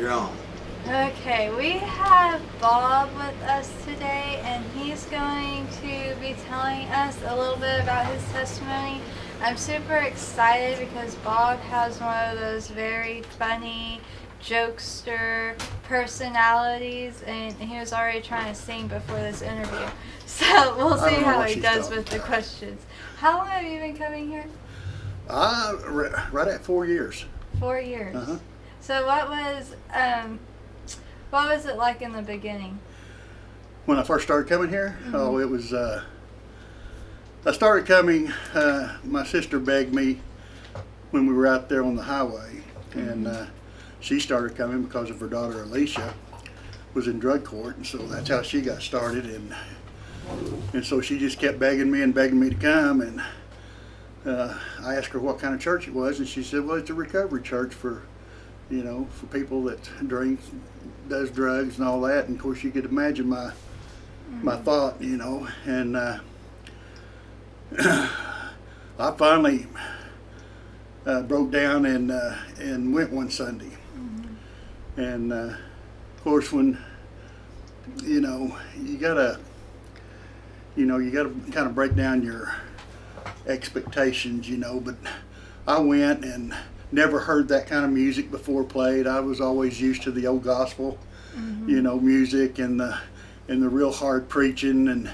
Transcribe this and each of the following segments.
You're on. Okay, we have Bob with us today, and he's going to be telling us a little bit about his testimony. I'm super excited because Bob has one of those very funny, jokester personalities, and he was already trying to sing before this interview. So we'll see how he does with the questions. How long have you been coming here? Right at 4 years. 4 years. Uh-huh. So what was it like in the beginning? When I first started coming here, Mm-hmm. it was, I started coming, my sister begged me when we were out there on the highway, and she started coming because of her daughter Alicia was in drug court, and so that's how she got started, and so she just kept begging me to come, and I asked her what kind of church it was, and she said, well, it's a recovery church for people that drink, does drugs and all that. And of course you could imagine my thought, and I finally broke down and went one Sunday. And of course when you gotta kind of break down your expectations, but I went and never heard that kind of music before played. I was always used to the old gospel, music and the real hard preaching, and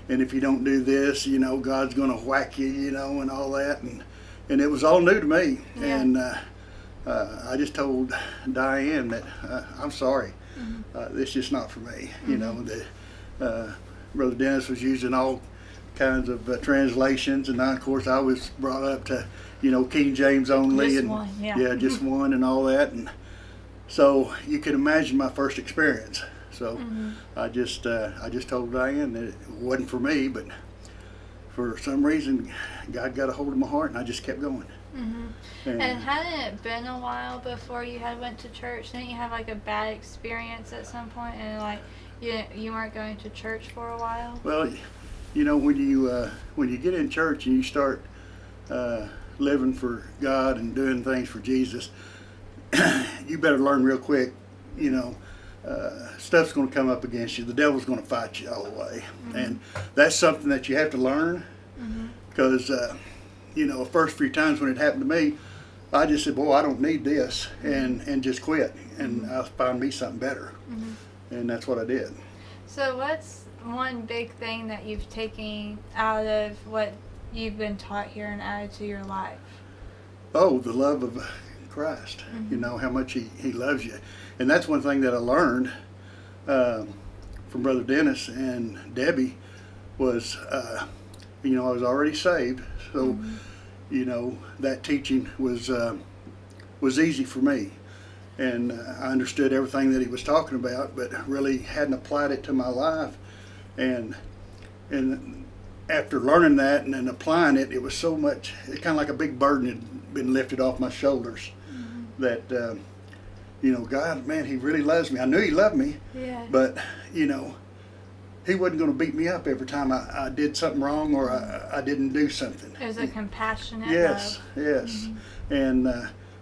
if you don't do this, God's going to whack you, and all that, and it was all new to me. Yeah. And I just told Diane that I'm sorry, this is just not for me. Brother Dennis was using all kinds of translations, and of course I was brought up to King James only, Just and one, yeah. just one, and all that, and so you can imagine my first experience. So I just told Diane that it wasn't for me, but for some reason God got a hold of my heart, and I just kept going. And hadn't it been a while before you had went to church? Didn't you have like a bad experience at some point, and like you weren't going to church for a while? Well, when you get in church and you start living for God and doing things for Jesus, you better learn real quick. Stuff's going to come up against you. The devil's going to fight you all the way, and that's something that you have to learn. Because the first few times when it happened to me, I just said, "Boy, I don't need this," and just quit, and I'll find me something better, and that's what I did. So what's one big thing that you've taken out of what you've been taught here and added to your life? Oh, the love of Christ. How much he loves you. And that's one thing that I learned from Brother Dennis and Debbie was, I was already saved. So, that teaching was easy for me. And I understood everything that he was talking about, but really hadn't applied it to my life. And after learning that and then applying it, it was so much, it's kind of like a big burden had been lifted off my shoulders. That, God, man, he really loves me. I knew he loved me, but, he wasn't going to beat me up every time I did something wrong or I didn't do something. It was a compassionate Yes, love. yes. And,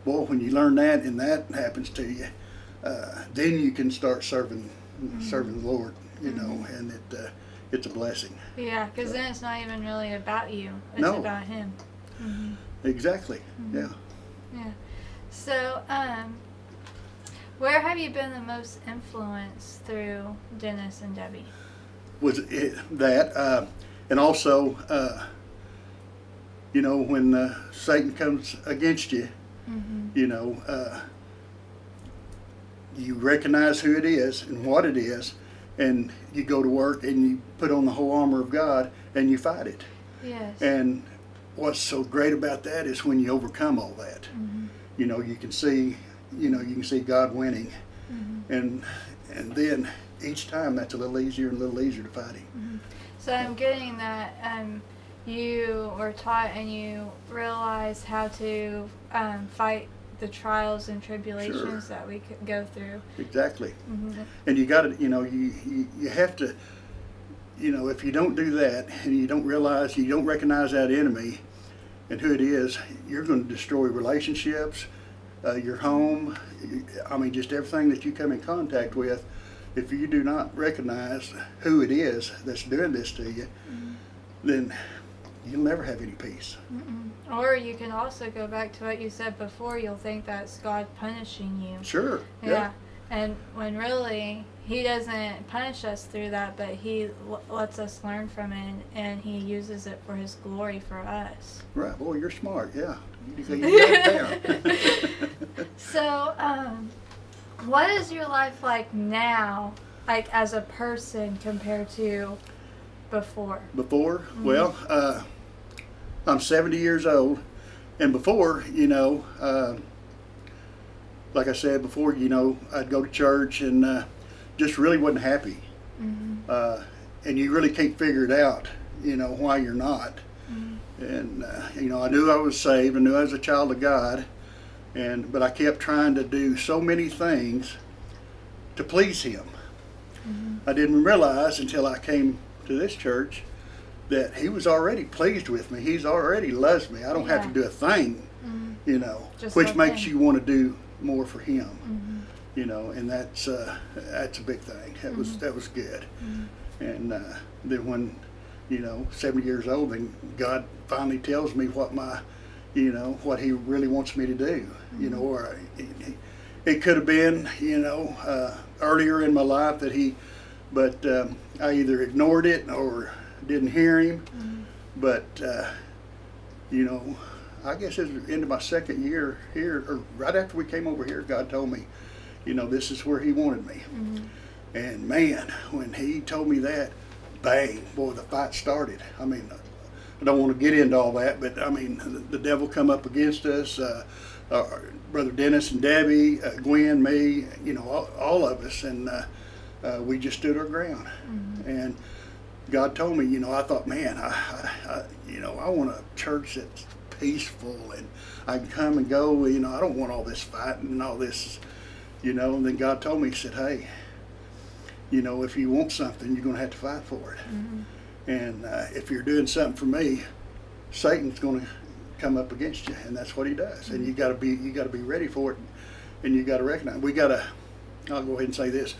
boy, when you learn that and that happens to you, then you can start serving the Lord, and it's a blessing. Yeah, because then it's not even really about you. It's No. about him. Exactly. Yeah. Yeah. So, where have you been the most influenced through Dennis and Debbie? Was it that, and also, when Satan comes against you, you recognize who it is and what it is, and you go to work and you put on the whole armor of God and you fight it. Yes. And what's so great about that is when you overcome all that, you can see, God winning, and then each time that's a little easier and a little easier to fight him. So I'm getting that you were taught and you realized how to fight the trials and tribulations that we could go through. Exactly. And you got to, you have to, if you don't do that and you don't recognize that enemy and who it is, you're going to destroy relationships, your home. I mean, just everything that you come in contact with. If you do not recognize who it is that's doing this to you, then you'll never have any peace. Or you can also go back to what you said before. You'll think that's God punishing you. Sure. Yeah. And when really He doesn't punish us through that, but He lets us learn from it, and He uses it for His glory for us. Right. Boy, you're smart. Yeah. You got it down. So, what is your life like now, like as a person compared to before? Before? Well, I'm 70 years old. And before, like I said before, I'd go to church and just really wasn't happy. And you really can't figure it out, why you're not. And, I knew I was saved. I knew I was a child of God. But I kept trying to do so many things to please Him. I didn't realize until I came to this church that He was already pleased with me. He's already loves me. I don't have to do a thing, Just which love makes Him. you want to do more for Him. And that's a big thing. That was good. And then when 70 years old, and God finally tells me what what He really wants me to do. Or it could have been earlier in my life but I either ignored it or didn't hear Him. But I guess it was into my second year here, or right after we came over here, God told me, this is where He wanted me. And man, when He told me that, bang, boy, the fight started. I mean, I don't want to get into all that, but I mean, the devil come up against us, Brother Dennis and Debbie, Gwen, me, all of us, and we just stood our ground. And God told me, I thought, man, I want a church that's peaceful and I can come and go. I don't want all this fighting and all this, And then God told me, He said, hey, if you want something, you're going to have to fight for it. And if you're doing something for me, Satan's going to come up against you, and that's what he does. And you got to be ready for it, and you got to recognize. I'll go ahead and say this: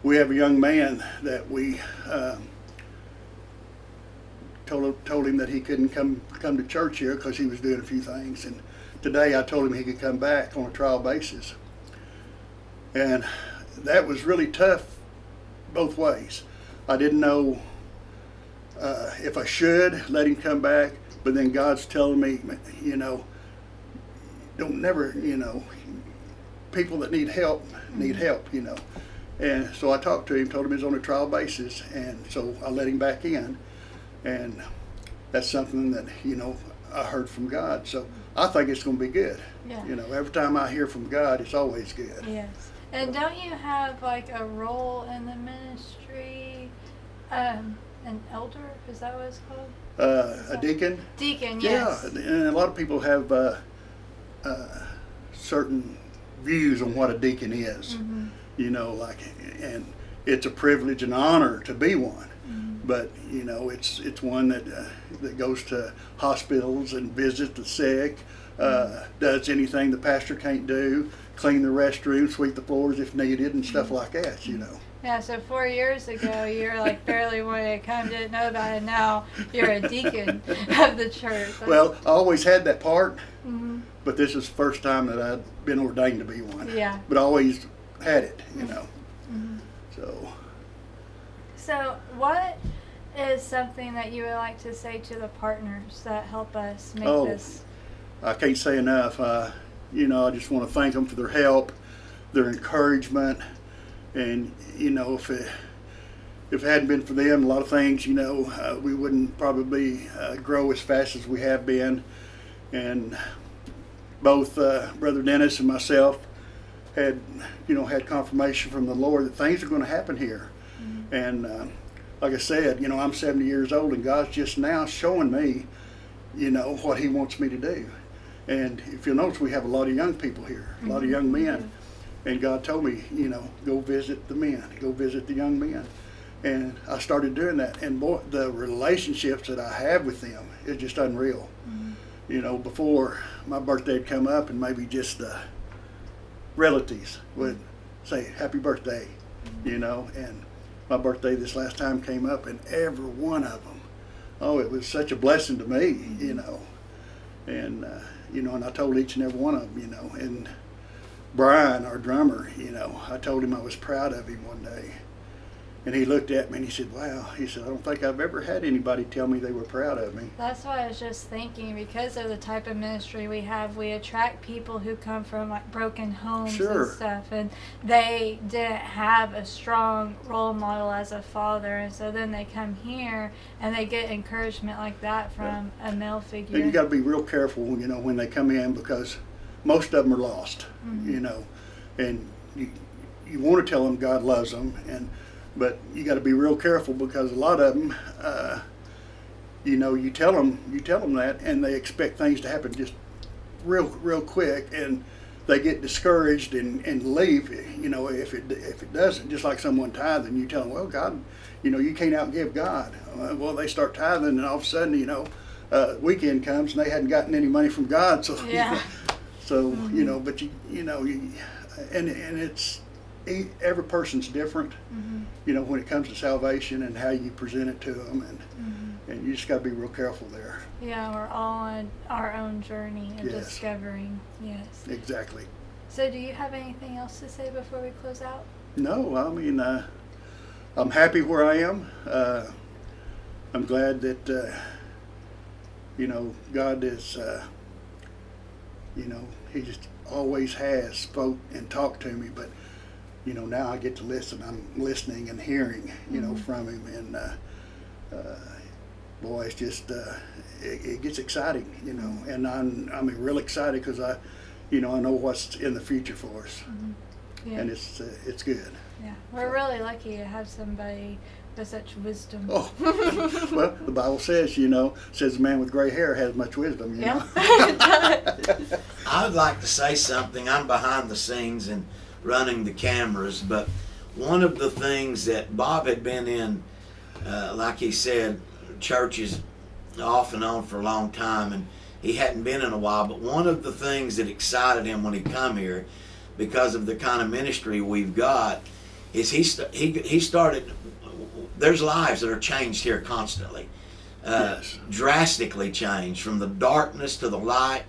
we have a young man that we told him that he couldn't come to church here because he was doing a few things. And today I told him he could come back on a trial basis, and that was really tough both ways. I didn't know if I should let him come back, but then God's telling me, don't never, people that need help, And so I talked to him, told him he was on a trial basis, and so I let him back in. And that's something that, I heard from God. So I think it's going to be good. Yeah. Every time I hear from God, it's always good. Yes. And don't you have like a role in the ministry? An elder, is that what it's called? A deacon? Deacon, yes. Yeah, and a lot of people have certain views on what a deacon is. And it's a privilege and honor to be one. But it's one that goes to hospitals and visits the sick, does anything the pastor can't do, clean the restroom, sweep the floors if needed, and stuff like that. Yeah, so 4 years ago, you were like barely wanted to come, didn't know about it. Now you're a deacon of the church. Well, I always had that part, but this is the first time that I've been ordained to be one. Yeah. But I always had it, So what is something that you would like to say to the partners that help us make this? I can't say enough. I just want to thank them for their help, their encouragement, and if it hadn't been for them, a lot of things, we wouldn't probably grow as fast as we have been. And both Brother Dennis and myself had confirmation from the Lord that things are going to happen here. And like I said, I'm 70 years old, and God's just now showing me, what He wants me to do. And if you'll notice, we have a lot of young people here, a lot of young men. And God told me, go visit the men, go visit the young men. And I started doing that. And boy, the relationships that I have with them is just unreal. you know, before my birthday had come up, and maybe just relatives would say happy birthday, you know, and my birthday this last time came up, and every one of them, oh, it was such a blessing to me, you know, and you know, and I told each and every one of them, you know, and Brian, our drummer, you know, I told him I was proud of him one day. And he looked at me and he said, wow, he said, I don't think I've ever had anybody tell me they were proud of me. That's what I was just thinking. Because of the type of ministry we have, we attract people who come from like broken homes Sure. and stuff, and they didn't have a strong role model as a father, and so then they come here and they get encouragement like that from a male figure. And you got to be real careful, you know, when they come in, because most of them are lost, you know, and you want to tell them God loves them, but you got to be real careful, because a lot of them, you know, you tell them that, and they expect things to happen just real quick, and they get discouraged and leave. You know, if it doesn't, just like someone tithing, you tell them, well, God, you know, you can't outgive God. Well, they start tithing, and all of a sudden, you know, weekend comes and they hadn't gotten any money from God, so Yeah. so you know, but you know, and it's every person's different. You know, when it comes to salvation and how you present it to them, and you just got to be real careful there. Yeah, we're all on our own journey of Yes. discovering. Yes. Exactly. So, do you have anything else to say before we close out? No, I mean, I'm happy where I am. I'm glad that you know, God is, you know, He just always has spoke and talked to me, but you know, now I get to listen. I'm listening and hearing, you know, from Him, and boy, it's just it gets exciting, you know, and I'm real excited because you know, I know what's in the future for us, Yeah. and it's good. Yeah, we're really lucky to have somebody with such wisdom. Oh, well, the Bible says, you know, says the man with gray hair has much wisdom, you know. I would like to say something. I'm behind the scenes and running the cameras, but one of the things that Bob had been in, like he said, churches off and on for a long time, and he hadn't been in a while, but one of the things that excited him when he come here, because of the kind of ministry we've got, is he started, there's lives that are changed here constantly. Yes. Drastically changed from the darkness to the light.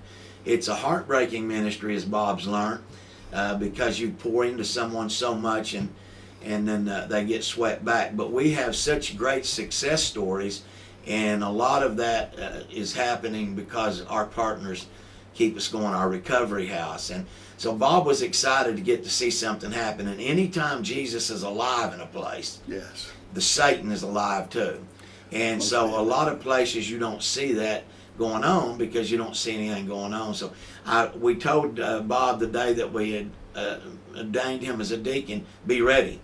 It's a heartbreaking ministry, as Bob's learned, because you pour into someone so much and then they get swept back. But we have such great success stories, and a lot of that is happening because our partners keep us going, our recovery house. And so Bob was excited to get to see something happen. And anytime Jesus is alive in a place, Yes. the Satan is alive too. And so a lot of places you don't see that going on because you don't see anything going on. So we told Bob the day that we had ordained him as a deacon, be ready.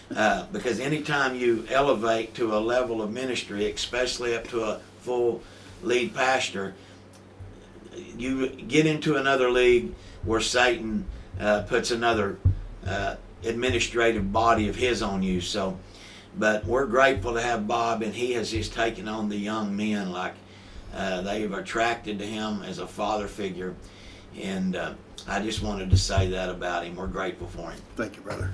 Because anytime you elevate to a level of ministry, especially up to a full lead pastor, you get into another league where Satan puts another administrative body of his on you. So, but we're grateful to have Bob, and he has just taken on the young men like they have attracted to him as a father figure. And I just wanted to say that about him. We're grateful for him. Thank you, brother.